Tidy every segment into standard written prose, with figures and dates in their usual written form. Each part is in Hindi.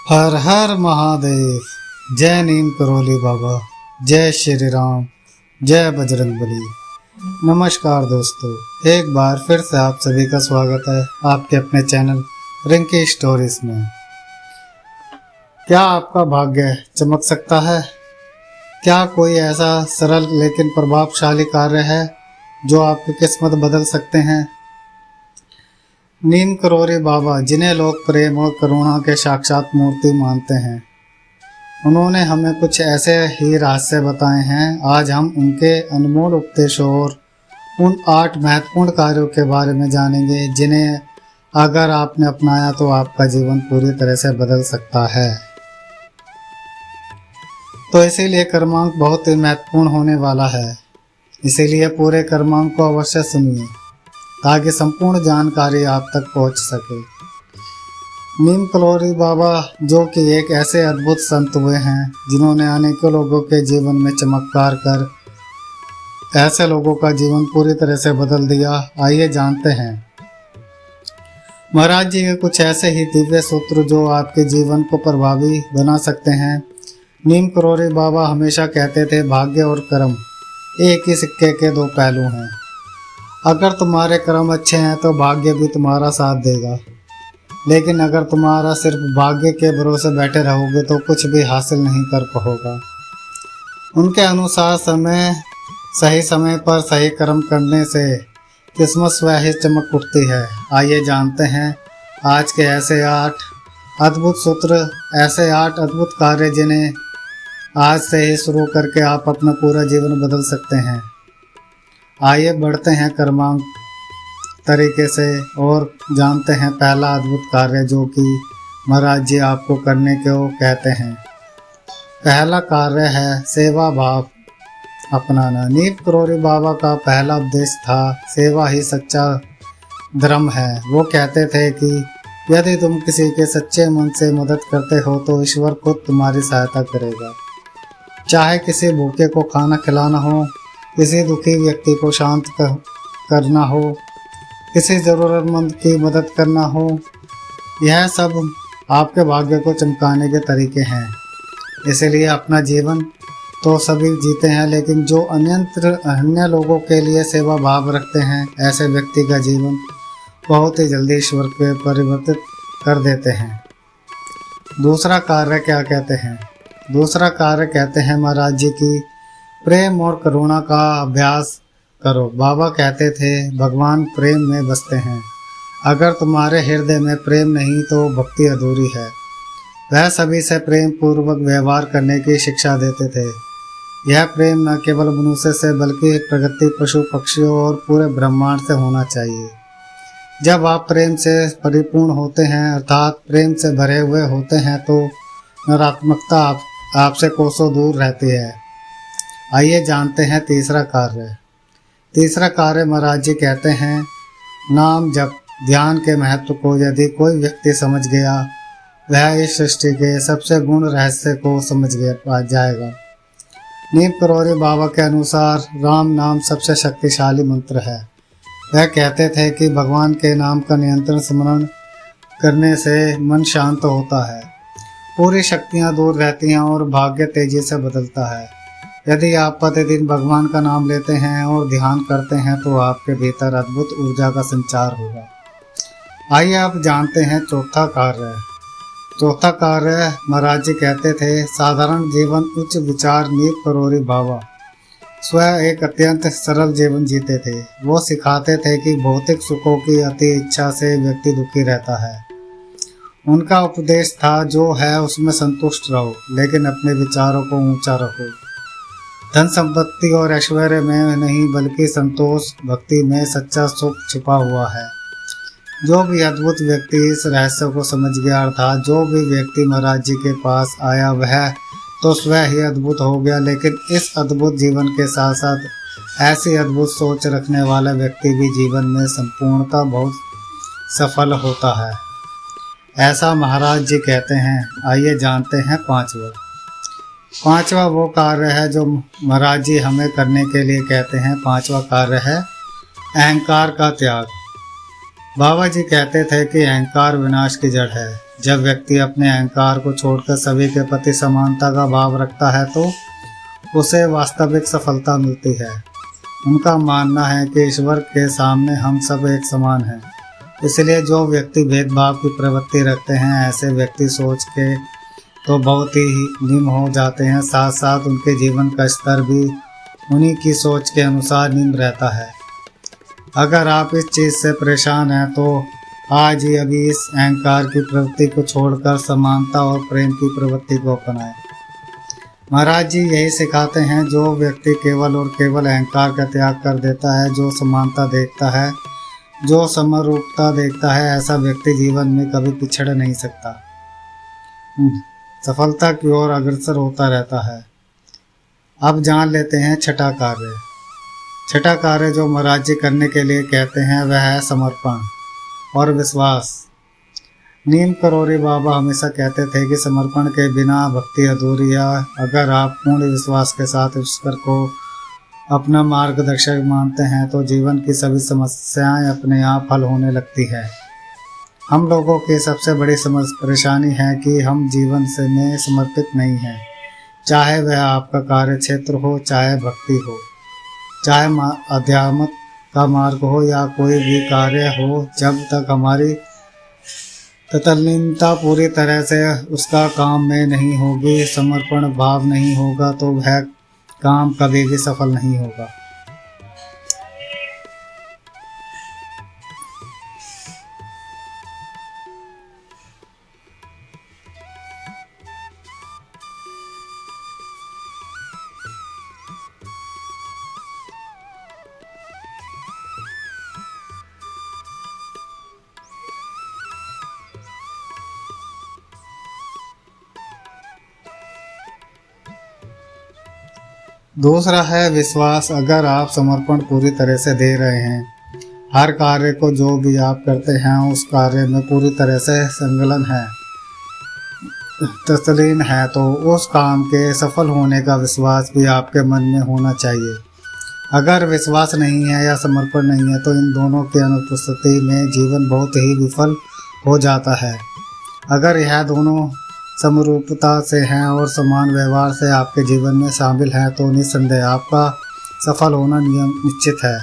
हर हर महादेव। जय नीम करोली बाबा, जय श्री राम, जय बजरंगबली। नमस्कार दोस्तों, एक बार फिर से आप सभी का स्वागत है आपके अपने चैनल रिंकी स्टोरीज में। क्या आपका भाग्य चमक सकता है? क्या कोई ऐसा सरल लेकिन प्रभावशाली कार्य है जो आपकी किस्मत बदल सकते हैं? नीम करोली बाबा, जिन्हें लोग प्रेम और करुणा के साक्षात मूर्ति मानते हैं, उन्होंने हमें कुछ ऐसे ही रहस्य बताए हैं। आज हम उनके अनमोल उपदेशों और उन 8 महत्वपूर्ण कार्यों के बारे में जानेंगे जिन्हें अगर आपने अपनाया तो आपका जीवन पूरी तरह से बदल सकता है। तो इसीलिए कर्मांक बहुत ही महत्वपूर्ण होने वाला है, इसीलिए पूरे कर्मांक को अवश्य सुनिए ताकि संपूर्ण जानकारी आप तक पहुंच सके। नीम करोली बाबा, जो कि एक ऐसे अद्भुत संत हुए हैं जिन्होंने अनेकों लोगों के जीवन में चमत्कार कर ऐसे लोगों का जीवन पूरी तरह से बदल दिया। आइए जानते हैं महाराज जी के कुछ ऐसे ही दिव्य सूत्र जो आपके जीवन को प्रभावी बना सकते हैं। नीम करोली बाबा हमेशा कहते थे, भाग्य और कर्म एक ही सिक्के के 2 पहलू हैं। अगर तुम्हारे कर्म अच्छे हैं तो भाग्य भी तुम्हारा साथ देगा, लेकिन अगर तुम्हारा सिर्फ भाग्य के भरोसे बैठे रहोगे तो कुछ भी हासिल नहीं कर पाओगे। उनके अनुसार सही समय पर सही कर्म करने से किस्मत स्वयं ही चमक उठती है। आइए जानते हैं आज के ऐसे 8 अद्भुत सूत्र, ऐसे 8 अद्भुत कार्य जिन्हें आज से ही शुरू करके आप अपना पूरा जीवन बदल सकते हैं। आइए बढ़ते हैं कर्मांक तरीके से और जानते हैं पहला अद्भुत कार्य जो कि महाराज जी आपको करने को कहते हैं। पहला कार्य है सेवा भाव अपनाना। नीम करोली बाबा का पहला उपदेश था, सेवा ही सच्चा धर्म है। वो कहते थे कि यदि तुम किसी के सच्चे मन से मदद करते हो तो ईश्वर खुद तुम्हारी सहायता करेगा। चाहे किसी भूखे को खाना खिलाना हो, किसी दुखी व्यक्ति को शांत करना हो, किसी ज़रूरतमंद की मदद करना हो, यह सब आपके भाग्य को चमकाने के तरीके हैं। इसलिए अपना जीवन तो सभी जीते हैं, लेकिन जो अन्य लोगों के लिए सेवा भाव रखते हैं, ऐसे व्यक्ति का जीवन बहुत ही जल्दी ईश्वर पे परिवर्तित कर देते हैं। दूसरा कार्य क्या कहते हैं? दूसरा कार्य कहते हैं महाराज जी की प्रेम और करुणा का अभ्यास करो। बाबा कहते थे, भगवान प्रेम में बसते हैं। अगर तुम्हारे हृदय में प्रेम नहीं तो भक्ति अधूरी है। वह सभी से प्रेम पूर्वक व्यवहार करने की शिक्षा देते थे। यह प्रेम न केवल मनुष्य से बल्कि प्रकृति, पशु पक्षियों और पूरे ब्रह्मांड से होना चाहिए। जब आप प्रेम से परिपूर्ण होते हैं, अर्थात प्रेम से भरे हुए होते हैं, तो नकारात्मकता आपसे कोसों दूर रहती है। आइए जानते हैं तीसरा कार्य। तीसरा कार्य महाराज जी कहते हैं, नाम जप। ध्यान के महत्व को यदि कोई व्यक्ति समझ गया, वह इस सृष्टि के सबसे गुण रहस्य को समझ पा जाएगा। नीम करोली बाबा के अनुसार राम नाम सबसे शक्तिशाली मंत्र है। वह कहते थे कि भगवान के नाम का नियंत्रण स्मरण करने से मन शांत होता है, पूरी शक्तियाँ दूर रहती हैं और भाग्य तेजी से बदलता है। यदि आप प्रतिदिन भगवान का नाम लेते हैं और ध्यान करते हैं तो आपके भीतर अद्भुत ऊर्जा का संचार होगा। आइए आप जानते हैं चौथा कार्य। चौथा कार्य महाराज जी कहते थे, साधारण जीवन उच्च विचार। नीम करोली बाबा स्वयं एक अत्यंत सरल जीवन जीते थे। वो सिखाते थे कि भौतिक सुखों की अति इच्छा से व्यक्ति दुखी रहता है। उनका उपदेश था, जो है उसमें संतुष्ट रहो, लेकिन अपने विचारों को ऊंचा रखो। धन संपत्ति और ऐश्वर्य में नहीं, बल्कि संतोष भक्ति में सच्चा सुख छिपा हुआ है। जो भी अद्भुत व्यक्ति इस रहस्य को समझ गया, अर्थात जो भी व्यक्ति महाराज जी के पास आया, वह तो स्वयं ही अद्भुत हो गया, लेकिन इस अद्भुत जीवन के साथ साथ ऐसी अद्भुत सोच रखने वाला व्यक्ति भी जीवन में संपूर्णता बहुत सफल होता है, ऐसा महाराज जी कहते हैं। आइए जानते हैं पांचवा वो कार्य है जो महाराज जी हमें करने के लिए कहते हैं। पांचवा कार्य है अहंकार का त्याग। बाबा जी कहते थे कि अहंकार विनाश की जड़ है। जब व्यक्ति अपने अहंकार को छोड़कर सभी के प्रति समानता का भाव रखता है तो उसे वास्तविक सफलता मिलती है। उनका मानना है कि ईश्वर के सामने हम सब एक समान हैं। इसलिए जो व्यक्ति भेदभाव की प्रवृत्ति रखते हैं, ऐसे व्यक्ति सोच के तो बहुत ही निम्न हो जाते हैं, साथ साथ उनके जीवन का स्तर भी उन्हीं की सोच के अनुसार निम्न रहता है। अगर आप इस चीज़ से परेशान हैं तो आज ही अभी इस अहंकार की प्रवृत्ति को छोड़कर समानता और प्रेम की प्रवृत्ति को अपनाएं। महाराज जी यही सिखाते हैं, जो व्यक्ति केवल और केवल अहंकार का त्याग कर देता है, जो समानता देखता है, जो समरूपता देखता है, ऐसा व्यक्ति जीवन में कभी पिछड़ नहीं सकता, सफलता की ओर अग्रसर होता रहता है। अब जान लेते हैं छठा कार्य। छठा कार्य जो महाराज जी करने के लिए कहते हैं वह है समर्पण और विश्वास। नीम करोरी बाबा हमेशा कहते थे कि समर्पण के बिना भक्ति अधूरी है। अगर आप पूर्ण विश्वास के साथ ईश्वर को अपना मार्गदर्शक मानते हैं तो जीवन की सभी समस्याएं अपने आप हल होने लगती है। हम लोगों की सबसे बड़ी परेशानी है कि हम जीवन से में समर्पित नहीं हैं, चाहे वह आपका कार्य क्षेत्र हो, चाहे भक्ति हो, चाहे अध्यात्म का मार्ग हो या कोई भी कार्य हो। जब तक हमारी तल्लीनता पूरी तरह से उसका काम में नहीं होगी, समर्पण भाव नहीं होगा, तो वह काम कभी भी सफल नहीं होगा। दूसरा है विश्वास। अगर आप समर्पण पूरी तरह से दे रहे हैं, हर कार्य को जो भी आप करते हैं उस कार्य में पूरी तरह से संलग्न है, तस्लीन है, तो उस काम के सफल होने का विश्वास भी आपके मन में होना चाहिए। अगर विश्वास नहीं है या समर्पण नहीं है तो इन दोनों की अनुपस्थिति में जीवन बहुत ही विफल हो जाता है। अगर यह दोनों समरूपता से हैं और समान व्यवहार से आपके जीवन में शामिल हैं तो निस्संदेह आपका सफल होना निश्चित है।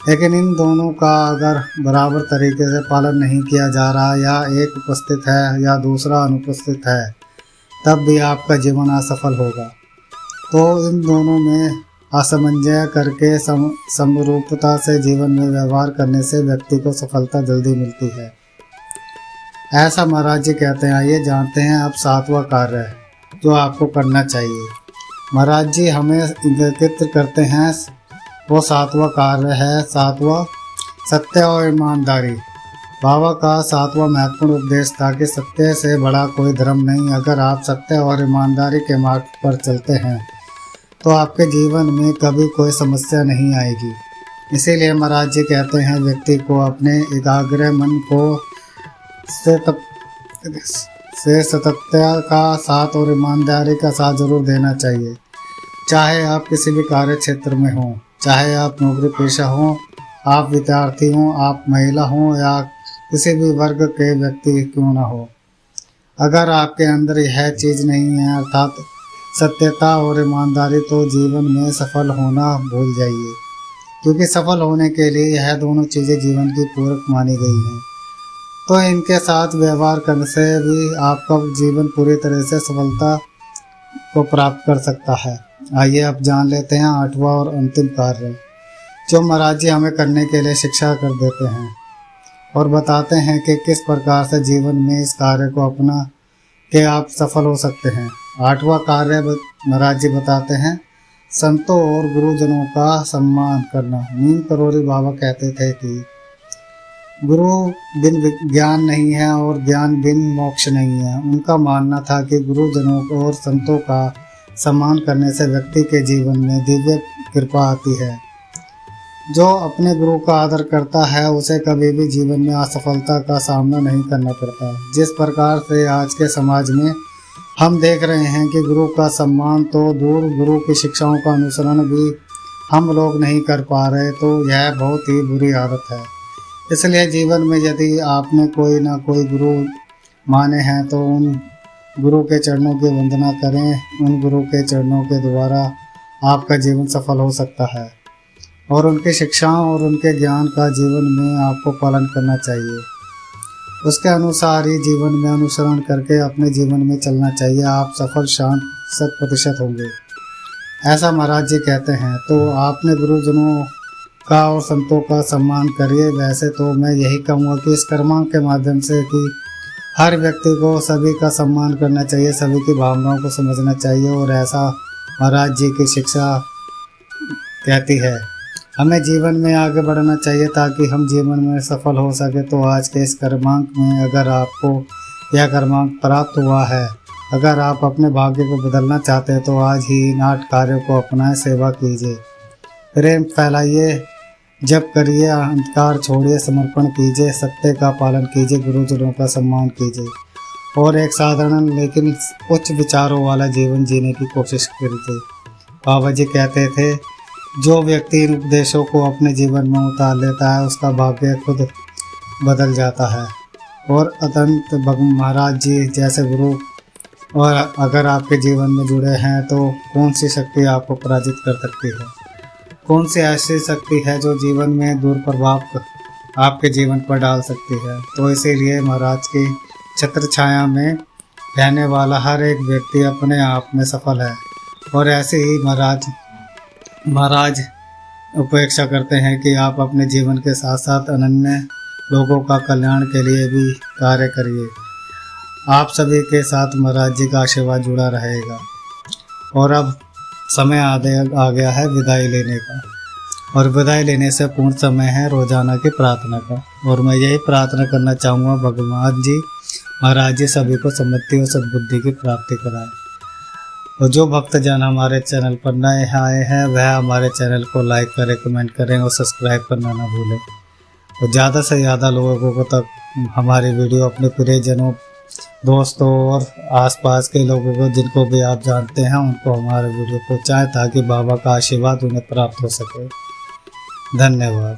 लेकिन इन दोनों का अगर बराबर तरीके से पालन नहीं किया जा रहा, या एक उपस्थित है या दूसरा अनुपस्थित है, तब भी आपका जीवन असफल होगा। तो इन दोनों में असमंजस करके समरूपता से जीवन में व्यवहार करने से व्यक्ति को सफलता जल्दी मिलती है, ऐसा महाराज जी कहते हैं। आइए जानते हैं अब सातवां कार्य जो आपको करना चाहिए। महाराज जी हमें इंगित करते हैं, वो सातवां कार्य है सातवां सत्य और ईमानदारी। बाबा का सातवां महत्वपूर्ण उपदेश था कि सत्य से बड़ा कोई धर्म नहीं। अगर आप सत्य और ईमानदारी के मार्ग पर चलते हैं तो आपके जीवन में कभी कोई समस्या नहीं आएगी। इसीलिए महाराज जी कहते हैं, व्यक्ति को अपने एकाग्र मन को से सत्यता का साथ और ईमानदारी का साथ जरूर देना चाहिए। चाहे आप किसी भी कार्य क्षेत्र में हों, चाहे आप नौकरी पेशा हों, आप विद्यार्थी हों, आप महिला हों या किसी भी वर्ग के व्यक्ति क्यों ना हो, अगर आपके अंदर यह चीज़ नहीं है अर्थात सत्यता और ईमानदारी, तो जीवन में सफल होना भूल जाइए, क्योंकि सफल होने के लिए यह दोनों चीज़ें जीवन की पूरक मानी गई हैं। तो इनके साथ व्यवहार करने से भी आपका जीवन पूरी तरह से सफलता को प्राप्त कर सकता है। आइए अब जान लेते हैं आठवां और अंतिम कार्य जो महाराज जी हमें करने के लिए शिक्षा कर देते हैं और बताते हैं कि किस प्रकार से जीवन में इस कार्य को अपना के आप सफल हो सकते हैं। आठवां कार्य महाराज जी बताते हैं, संतों और गुरुजनों का सम्मान करना। नीम करोरी बाबा कहते थे कि गुरु बिन ज्ञान नहीं है और ज्ञान बिन मोक्ष नहीं है। उनका मानना था कि गुरुजनों को और संतों का सम्मान करने से व्यक्ति के जीवन में दिव्य कृपा आती है। जो अपने गुरु का आदर करता है उसे कभी भी जीवन में असफलता का सामना नहीं करना पड़ता। जिस प्रकार से आज के समाज में हम देख रहे हैं कि गुरु का सम्मान तो दूर, गुरु की शिक्षाओं का अनुसरण भी हम लोग नहीं कर पा रहे, तो यह बहुत ही बुरी आदत है। इसलिए जीवन में यदि आपने कोई ना कोई गुरु माने हैं तो उन गुरु के चरणों की वंदना करें। उन गुरु के चरणों के द्वारा आपका जीवन सफल हो सकता है और उनकी शिक्षाओं और उनके ज्ञान का जीवन में आपको पालन करना चाहिए। उसके अनुसार ही जीवन में अनुसरण करके अपने जीवन में चलना चाहिए। आप सफल शांत 100% होंगे, ऐसा महाराज जी कहते हैं। तो आपने गुरुजनों का और संतों का सम्मान करिए। वैसे तो मैं यही कहूँगा कि इस कर्मांक के माध्यम से कि हर व्यक्ति को सभी का सम्मान करना चाहिए, सभी की भावनाओं को समझना चाहिए, और ऐसा महाराज जी की शिक्षा कहती है। हमें जीवन में आगे बढ़ना चाहिए ताकि हम जीवन में सफल हो सके। तो आज के इस कर्मांक में अगर आपको यह कर्मांक प्राप्त हुआ है, अगर आप अपने भाग्य को बदलना चाहते हैं तो आज ही इन 8 कार्यों को अपनाएं। सेवा कीजिए, प्रेम फैलाइए, जप करिए, अहंकार छोड़िए, समर्पण कीजिए, सत्य का पालन कीजिए, गुरुजनों का सम्मान कीजिए और एक साधारण लेकिन उच्च विचारों वाला जीवन जीने की कोशिश कीजिए। बाबा जी कहते थे, जो व्यक्ति इन उपदेशों को अपने जीवन में उतार लेता है उसका भाग्य खुद बदल जाता है। और अनंत महाराज जी जैसे गुरु और अगर आपके जीवन में जुड़े हैं तो कौन सी शक्ति आपको पराजित कर सकती है? कौन सी ऐसी शक्ति है जो जीवन में दूर प्रभाव आपके जीवन पर डाल सकती है? तो इसीलिए महाराज की छत्र छाया में रहने वाला हर एक व्यक्ति अपने आप में सफल है। और ऐसे ही महाराज उपेक्षा करते हैं कि आप अपने जीवन के साथ साथ अन्य लोगों का कल्याण के लिए भी कार्य करिए। आप सभी के साथ महाराज जी का आशीर्वाद जुड़ा रहेगा। और अब समय आ गया है विदाई लेने का, और विदाई लेने से पूर्ण समय है रोजाना की प्रार्थना का। और मैं यही प्रार्थना करना चाहूँगा, भगवान जी महाराज जी सभी को समृद्धि और सद्बुद्धि की प्राप्ति कराए। और जो भक्तजन हमारे चैनल पर नए आए हैं वह हमारे चैनल को लाइक करें, कमेंट करें और सब्सक्राइब करना ना भूलें। और ज़्यादा से ज़्यादा लोगों को तक हमारी वीडियो अपने प्रियजनों, दोस्तों और आसपास के लोगों को जिनको भी आप जानते हैं उनको हमारे वीडियो पहुँचाएँ ताकि बाबा का आशीर्वाद उन्हें प्राप्त हो सके। धन्यवाद।